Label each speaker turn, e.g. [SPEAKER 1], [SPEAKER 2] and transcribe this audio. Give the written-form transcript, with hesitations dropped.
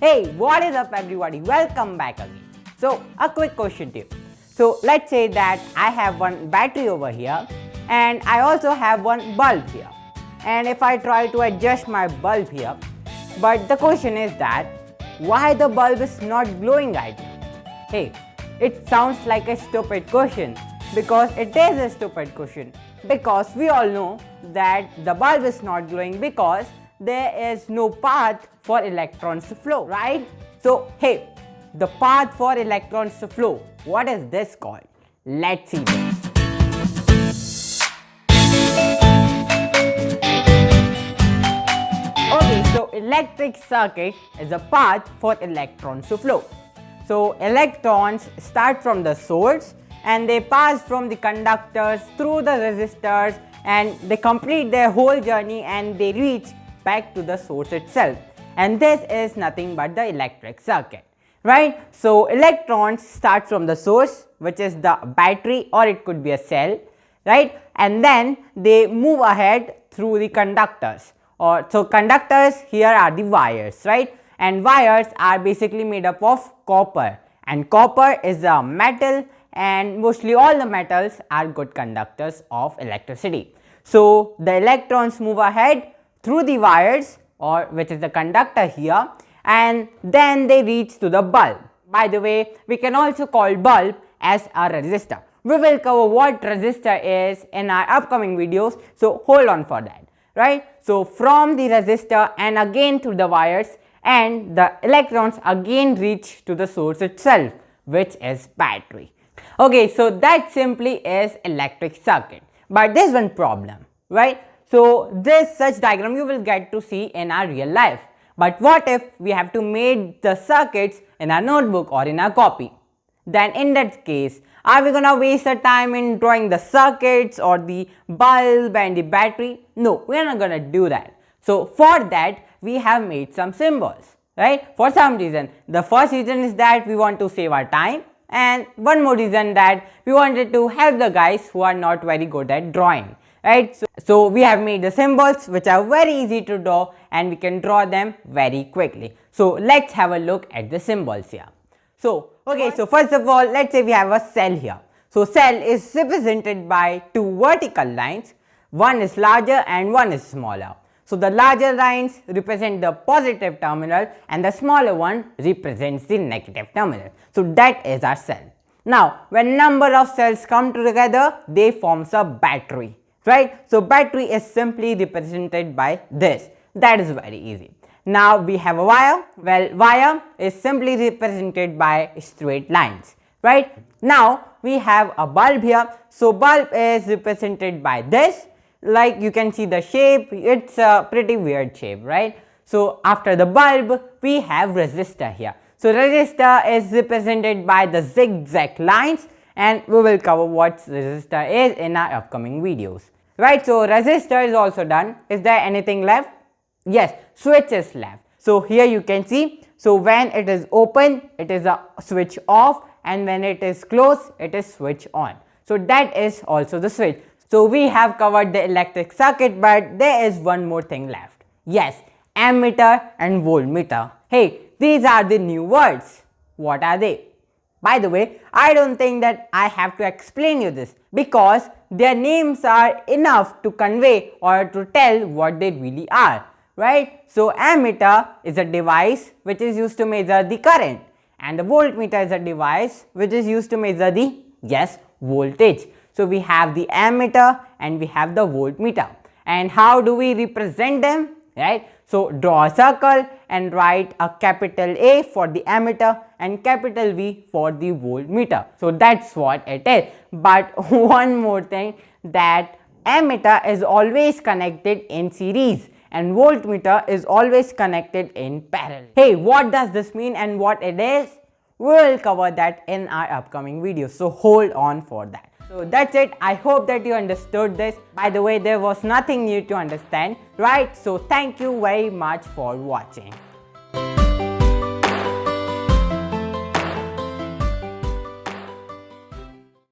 [SPEAKER 1] Hey, what is up everybody? Welcome back again. So, a quick question to you. So, let's say that I have one battery over here and I also have one bulb here. And if I try to adjust my bulb here, but the question is that why the bulb is not glowing right now? Hey, it sounds like a stupid question because it is a stupid question, because we all know that the bulb is not glowing because there is no path for electrons to flow, right? So hey, the path for electrons to flow, what is this called? Let's see this. Okay, so electric circuit is a path for electrons to flow. So electrons start from the source and they pass from the conductors through the resistors and they complete their whole journey and they reach back to the source itself. And this is nothing but the electric circuit, right? So electrons start from the source, which is the battery or it could be a cell, right? And then they move ahead through the conductors. So conductors here are the wires, right? And wires are basically made up of copper, and copper is a metal, and mostly all the metals are good conductors of electricity. So the electrons move ahead through the wires, or which is the conductor here, and then they reach to the bulb. By the way, we can also call bulb as a resistor. We will cover what resistor is in our upcoming videos, so hold on for that, right? So from the resistor and again through the wires, and the electrons again reach to the source itself, which is battery. Okay, so that simply is electric circuit. But there's one problem, right? So this such diagram you will get to see in our real life. But what if we have to make the circuits in our notebook or in our copy? Then in that case, are we gonna waste our time in drawing the circuits or the bulb and the battery? No, we are not gonna do that. So for that, we have made some symbols, right? For some reason. The first reason is that we want to save our time, and one more reason that we wanted to help the guys who are not very good at drawing, right? So we have made the symbols which are very easy to draw and we can draw them very quickly. So let's have a look at the symbols here. So okay, so first of all, let's say we have a cell here. So cell is represented by two vertical lines. One is larger and one is smaller. So the larger lines represent the positive terminal and the smaller one represents the negative terminal. So that is our cell. Now when number of cells come together, they forms a battery, right? So battery is simply represented by this. That is very easy. Now we have a wire. Well, wire is simply represented by straight lines, right? Now we have a bulb here. So bulb is represented by this. Like you can see the shape, it's a pretty weird shape, right? So after the bulb, we have resistor here. So resistor is represented by the zigzag lines, and we will cover what resistor is in our upcoming videos, right? So resistor is also done. Is there anything left? Yes, switch is left. So here you can see, so when it is open, it is a switch off, and when it is closed, it is switch on. So that is also the switch. So we have covered the electric circuit, but there is one more thing left. Yes, ammeter and voltmeter. Hey, these are the new words. What are they? By the way, I don't think that I have to explain you this because their names are enough to convey or to tell what they really are, right? So ammeter is a device which is used to measure the current, and the voltmeter is a device which is used to measure the, yes, voltage. So we have the ammeter and we have the voltmeter. And how do we represent them, right? So draw a circle and write a capital A for the ammeter and capital V for the voltmeter. So that's what it is. But one more thing, that ammeter is always connected in series and voltmeter is always connected in parallel. Hey, what does this mean and what it is? We will cover that in our upcoming videos. So hold on for that. So that's it. I hope that you understood this. By the way, there was nothing new to understand, right? So thank you very much for watching.